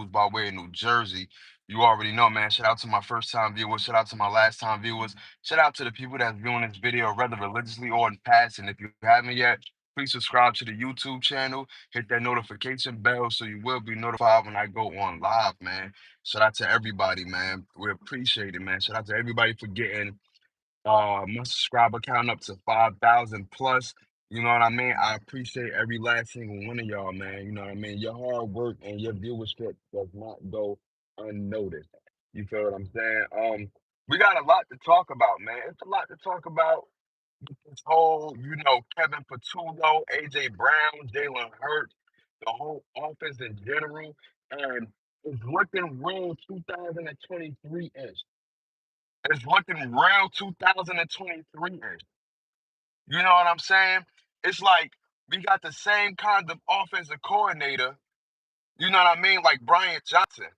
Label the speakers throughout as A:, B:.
A: who's by way of New Jersey. You already know, man. Shout out to my first time viewers. Shout out to my last time viewers. Shout out to the people that's viewing this video, whether religiously or in passing. If you haven't yet, please subscribe to the YouTube channel. Hit that notification bell so you will be notified when I go on live, man. Shout out to everybody, man. We appreciate it, man. Shout out to everybody for getting my subscriber count up to 5,000 plus. You know what I mean? I appreciate every last single one of y'all, man. You know what I mean? Your hard work and your viewership does not go unnoticed. You feel what I'm saying? We got a lot to talk about, man. It's a lot to talk about. This whole, Kevin Pattulo, AJ Brown, Jalen Hurts, the whole offense in general, and it's looking real 2023-ish. It's looking real 2023-ish. You know what I'm saying? It's like we got the same kind of offensive coordinator, you know what I mean? Like Brian Johnson.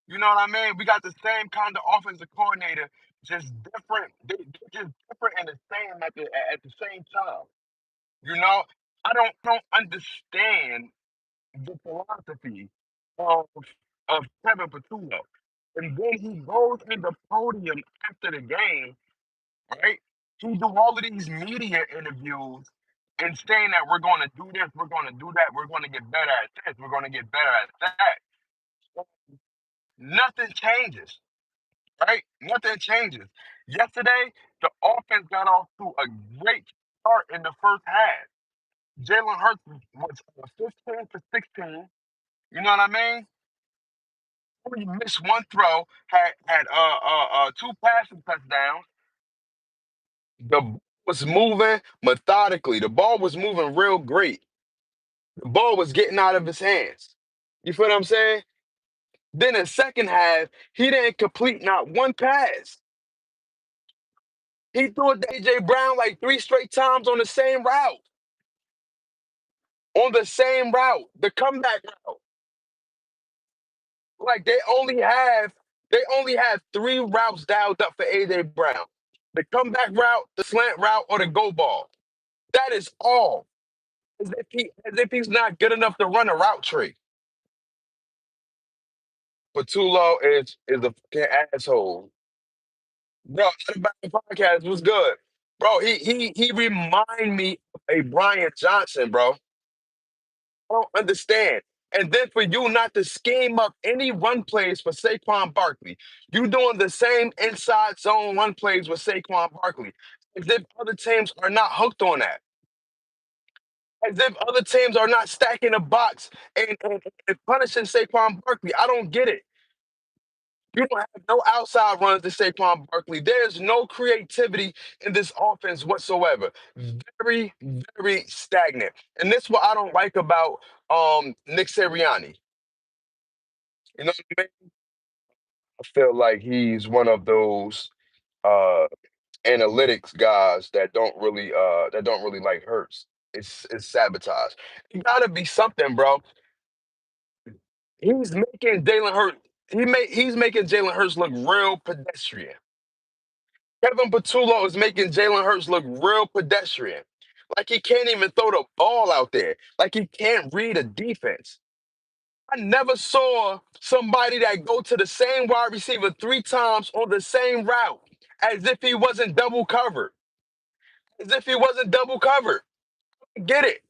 A: You know what I mean? We got the same kind of offensive coordinator, just different. They're just different and the same at the same time. You know, I don't understand the philosophy of of Kevin Pattulo. And then he goes in the podium after the game, right? He do all of these media interviews and saying that we're going to do this, we're going to do that, we're going to get better at this, we're going to get better at that. Nothing changes, right? Nothing changes. Yesterday, the offense got off to a great start in the first half. Jalen Hurts was 15 for 16. You know what I mean? Only missed one throw, had two passing touchdowns. The ball was moving methodically. The ball was moving real great. The ball was getting out of his hands. You feel what I'm saying? Then in second half, he didn't complete not one pass. He threw it to AJ Brown like three straight times on the same route. On the same route, the comeback route. Like they only have three routes dialed up for AJ Brown. The comeback route, the slant route, or the go ball. That is all. As if he's not good enough to run a route tree. Patullo is a fucking asshole. Bro, about the podcast was good. Bro, he remind me of a Brian Johnson, bro. I don't understand. And then for you not to scheme up any run plays for Saquon Barkley, you doing the same inside zone run plays with Saquon Barkley. As if other teams are not hooked on that. As if other teams are not stacking the box and punishing Saquon Barkley. I don't get it. You don't have no outside runs to Saquon Barkley. There's no creativity in this offense whatsoever. Very, very stagnant. And this is what I don't like about Nick Sirianni. You know what I mean? I feel like he's one of those uh analytics guys that don't really like Hurts. It's sabotage. It gotta be something, bro. He's making Jalen Hurts. He's making Jalen Hurts look real pedestrian. Kevin Patullo is making Jalen Hurts look real pedestrian. Like he can't even throw the ball out there. Like he can't read a defense. I never saw somebody that go to the same wide receiver three times on the same route as if he wasn't double covered. As if he wasn't double covered. Get it?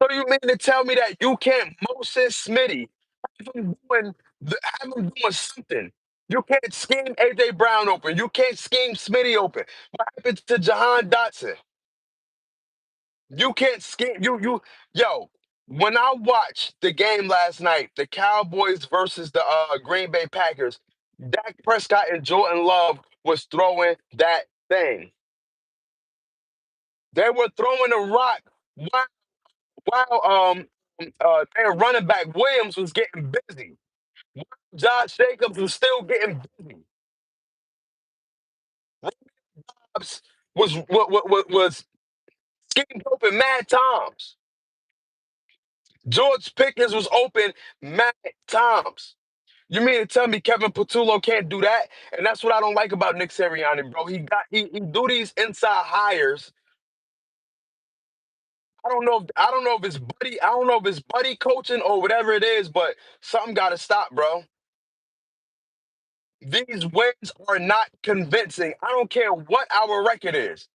A: So you mean to tell me that you can't motion Smitty, have him doing something? You can't scheme AJ Brown open. You can't scheme Smitty open. What happened to Jahan Dotson? You can't scheme yo. When I watched the game last night, the Cowboys versus the Green Bay Packers, Dak Prescott and Jordan Love was throwing that thing. They were throwing a rock while their running back Williams was getting busy. Josh Jacobs was still getting busy. Dobbs was schemed open mad times. George Pickens was open mad times. You mean to tell me Kevin Patullo can't do that? And that's what I don't like about Nick Sirianni, bro. He do these inside hires I don't know if it's buddy. I don't know if it's buddy coaching or whatever it is, but something got to stop, bro. These wins are not convincing. I don't care what our record is.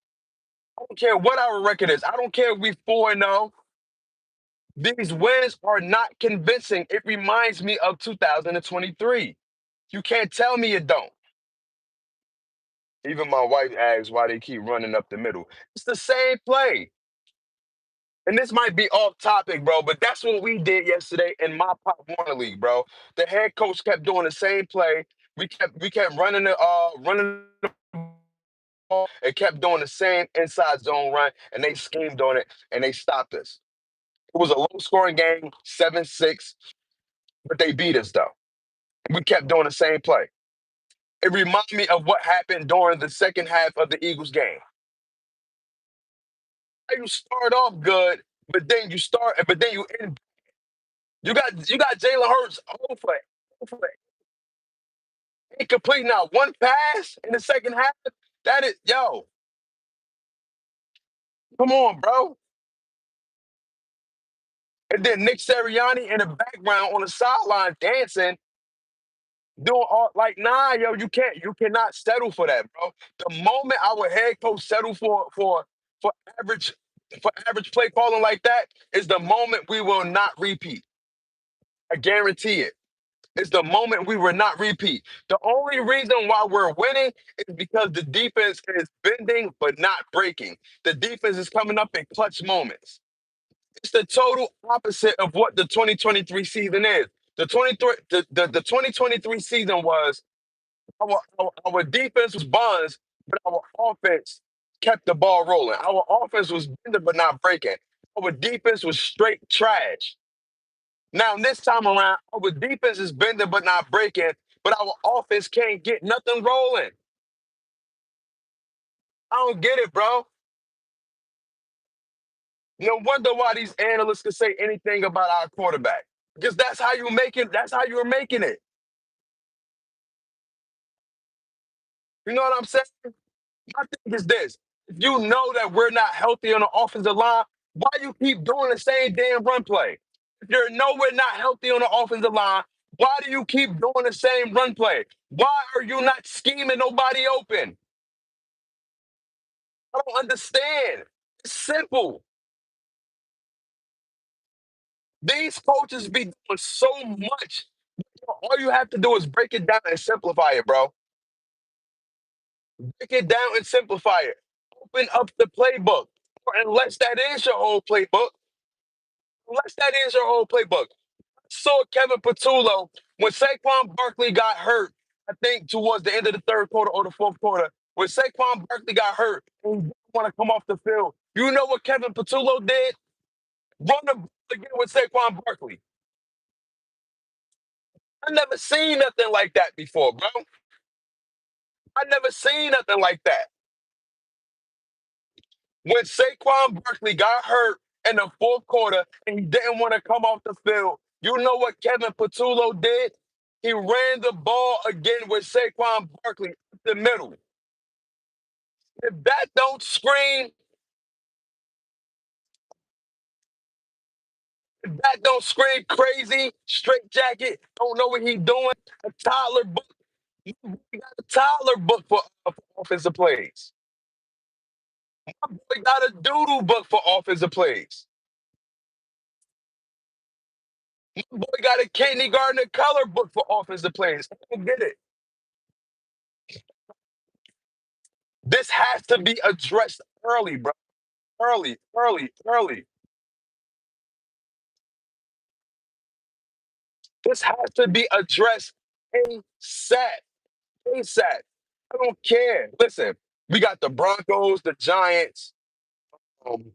A: I don't care what our record is. I don't care if we 4-0. These wins are not convincing. It reminds me of 2023. You can't tell me it don't. Even my wife asks why they keep running up the middle. It's the same play. And this might be off topic, bro, but that's what we did yesterday in my Pop Warner League, bro. The head coach kept doing the same play. We kept running the ball and kept doing the same inside zone run, and they schemed on it and they stopped us. It was a low scoring game, 7-6, but they beat us though. We kept doing the same play. It reminded me of what happened during the second half of the Eagles game. You start off good, but then you end. You got Jalen Hurts over incomplete now. One pass in the second half. That is come on, bro. And then Nick Sirianni in the background on the sideline dancing, doing all like, nah, yo, you cannot settle for that, bro. The moment our head coach settle for average for average play calling like that is the moment we will not repeat. I guarantee it. It's the moment we will not repeat. The only reason why we're winning is because the defense is bending but not breaking. The defense is coming up in clutch moments. It's the total opposite of what the 2023 season is. The 2023 season was our defense was buns, but our offense kept the ball rolling. Our offense was bending but not breaking. Our defense was straight trash. Now this time around, our defense is bending but not breaking, but our offense can't get nothing rolling. I don't get it, bro. No wonder why these analysts can say anything about our quarterback. Because that's how you make it. That's how you're making it. You know what I'm saying? My thing is this: if you know that we're not healthy on the offensive line, why you keep doing the same damn run play? If you know we're not healthy on the offensive line, why do you keep doing the same run play? Why are you not scheming nobody open? I don't understand. It's simple. These coaches be doing so much. All you have to do is break it down and simplify it, bro. Break it down and simplify it. Open up the playbook. Or unless that is your whole playbook. Unless that is your whole playbook. Saw Kevin Pattulo when Saquon Barkley got hurt, I think towards the end of the third quarter or the fourth quarter, when Saquon Barkley got hurt and he didn't want to come off the field. You know what Kevin Pattulo did? Run the ball again with Saquon Barkley. I never seen nothing like that before, bro. I never seen nothing like that. When Saquon Barkley got hurt in the fourth quarter and he didn't want to come off the field, you know what Kevin Pattulo did? He ran the ball again with Saquon Barkley up the middle. If that don't scream, if that don't scream crazy, straight jacket, don't know what he doing, a toddler book, he got a toddler book for offensive plays. My boy got a doodle book for offensive plays. My boy got a kindergarten color book for offensive plays. I don't get it. This has to be addressed early, bro. Early, early, early. This has to be addressed ASAP. ASAP. I don't care. Listen, we got the Broncos, the Giants, um,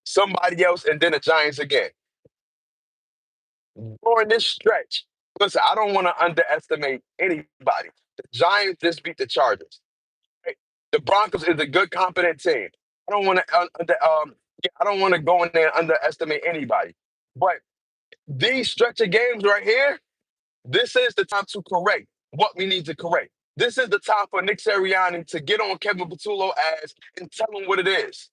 A: somebody else, and then the Giants again. During this stretch, listen, I don't want to underestimate anybody. The Giants just beat the Chargers. Right? The Broncos is a good, competent team. I don't want to yeah, I don't want to go in there and underestimate anybody. But these stretch of games right here, this is the time to correct what we need to correct. This is the time for Nick Sirianni to get on Kevin Patullo ass and tell him what it is.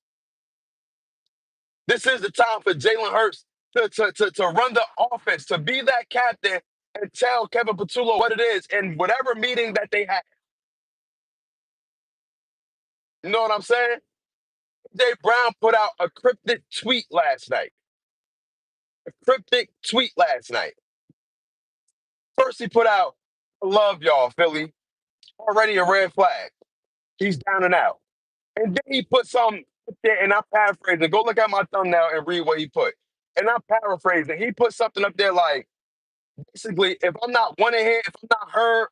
A: This is the time for Jalen Hurts to run the offense, to be that captain and tell Kevin Pattulo what it is in whatever meeting that they have. You know what I'm saying? Jay Brown put out a cryptic tweet last night. A cryptic tweet last night. First, he put out, I love y'all, Philly. Already a red flag. He's down and out. And then he put something up there, and I'm paraphrasing. Go look at my thumbnail and read what he put. And I'm paraphrasing. He put something up there like, basically, if I'm not wanted here, if I'm not heard,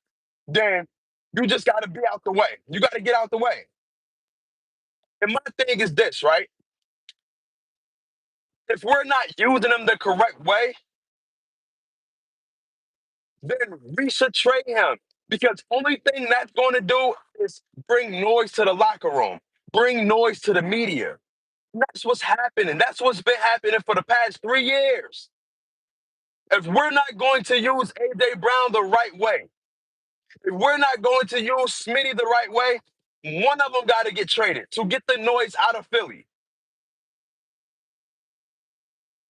A: then you just got to be out the way. You got to get out the way. And my thing is this, right? If we're not using them the correct way, then we should trade him because only thing that's going to do is bring noise to the locker room, bring noise to the media. And that's what's happening. That's what's been happening for the past 3 years. If we're not going to use AJ Brown the right way, if we're not going to use Smitty the right way, one of them got to get traded to get the noise out of Philly.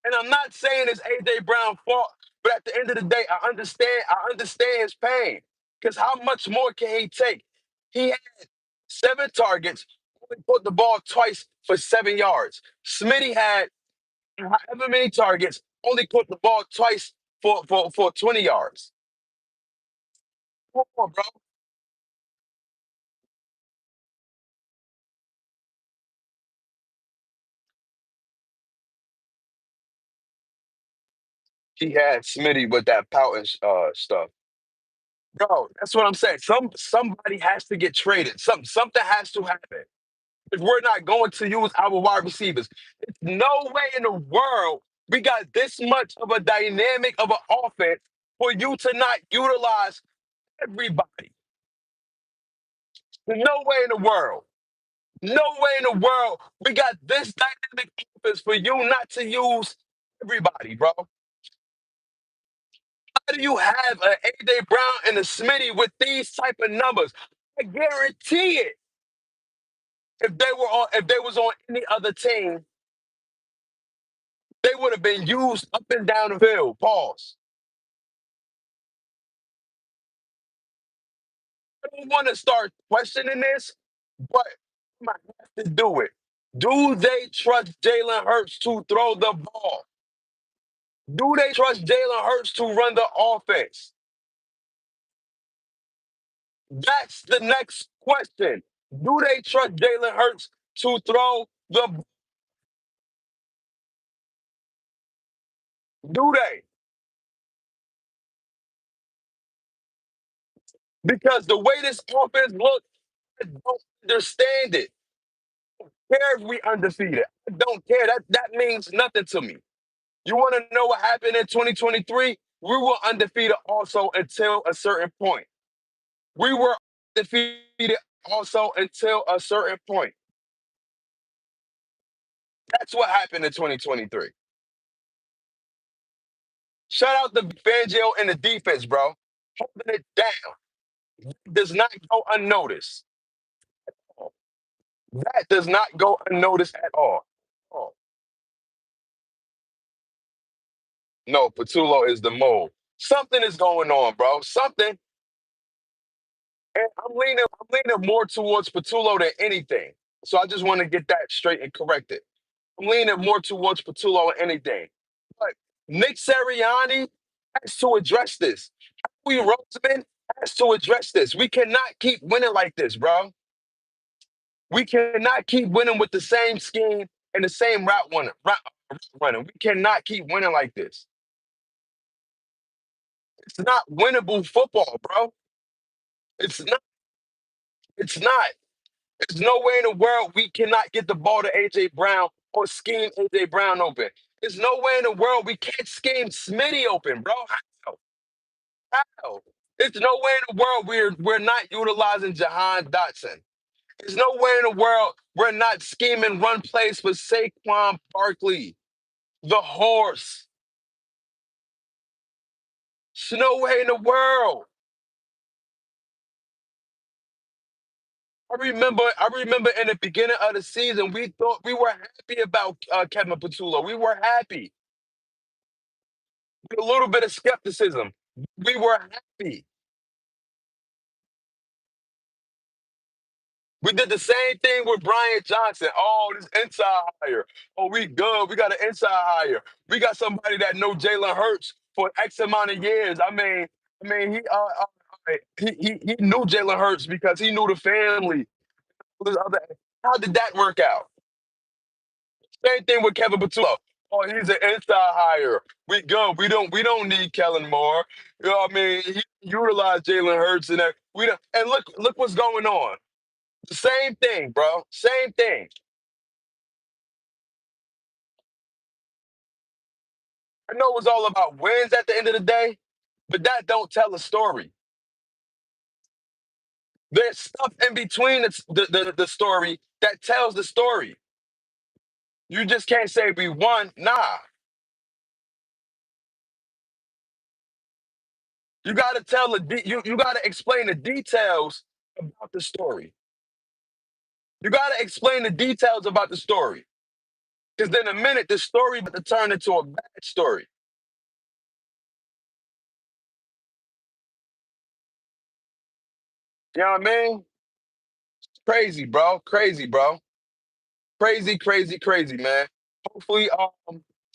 A: And I'm not saying it's AJ Brown's fault, but at the end of the day, I understand his pain. Because how much more can he take? He had 7 targets, only put the ball twice for 7 yards. Smitty had however many targets, only put the ball twice for 20 yards. Come on, bro. He had Smitty with that pouting stuff. Bro, that's what I'm saying. Somebody has to get traded. Something has to happen. If we're not going to use our wide receivers. There's no way in the world we got this much of a dynamic of an offense for you to not utilize everybody. There's no way in the world. No way in the world we got this dynamic offense for you not to use everybody, bro. How do you have an A.J. Brown and a Smitty with these type of numbers? I guarantee it. If they was on any other team, they would have been used up and down the field. Pause. I don't want to start questioning this, but I might have to do it. Do they trust Jalen Hurts to throw the ball? Do they trust Jalen Hurts to run the offense? That's the next question. Do they trust Jalen Hurts to throw the do they? Because the way this offense looks, I don't understand it. Care if we undefeated. I don't care. That means nothing to me. You want to know what happened in 2023? We were undefeated also until a certain point. We were undefeated also until a certain point. That's what happened in 2023. Shout out to Fangio and the defense, bro. Holding it down. Does not go unnoticed. That does not go unnoticed at all. Oh, no, Patullo is the mole. Something is going on, bro. Something. And I'm leaning more towards Patullo than anything. So I just want to get that straight and corrected. I'm leaning more towards Patullo than anything. But Nick Sirianni has to address this. We Roseman has to address this. We cannot keep winning like this, bro. We cannot keep winning with the same scheme and the same route running. We cannot keep winning like this. It's not winnable football, bro. It's not. It's not. There's no way in the world we cannot get the ball to AJ Brown or scheme AJ Brown open. There's no way in the world we can't scheme Smitty open, bro. How? How? There's no way in the world we're not utilizing Jahan Dotson. There's no way in the world we're not scheming run plays for Saquon Barkley, the horse. There's no way in the world. I remember in the beginning of the season, we thought we were happy about Kevin Pattulo. We were happy with a little bit of skepticism. We were happy. We did the same thing with Brian Johnson. Oh, this inside hire. Oh, we good. We got an inside hire. We got somebody that know Jalen Hurts for X amount of years. He he knew Jalen Hurts because he knew the family. This other- How did that work out? Same thing with Kevin Patullo. Oh, he's an inside hire. We good. We don't need Kellen Moore. You know what I mean? He utilized Jalen Hurts and that. We don't. And look what's going on. The same thing, bro. Same thing. I know it's all about wins at the end of the day, but that don't tell a story. There's stuff in between the story that tells the story. You just can't say we won. Nah, you got to you got to explain the details about the story. You got to explain the details about the story, because then a minute the story about to turn into a bad story. You know what I mean? Crazy, bro. Crazy, bro. Crazy, crazy, crazy, man. Hopefully,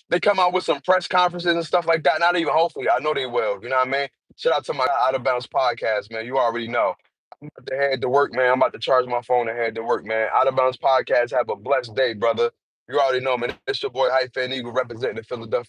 A: they come out with some press conferences and stuff like that. Not even hopefully, I know they will. You know what I mean? Shout out to my Out of Bounds podcast, man. You already know. I'm about to head to work, man. I'm about to charge my phone and head to work, man. Out of Bounds podcast. Have a blessed day, brother. You already know, man. It's your boy Hype Fan Eagle representing the Philadelphia.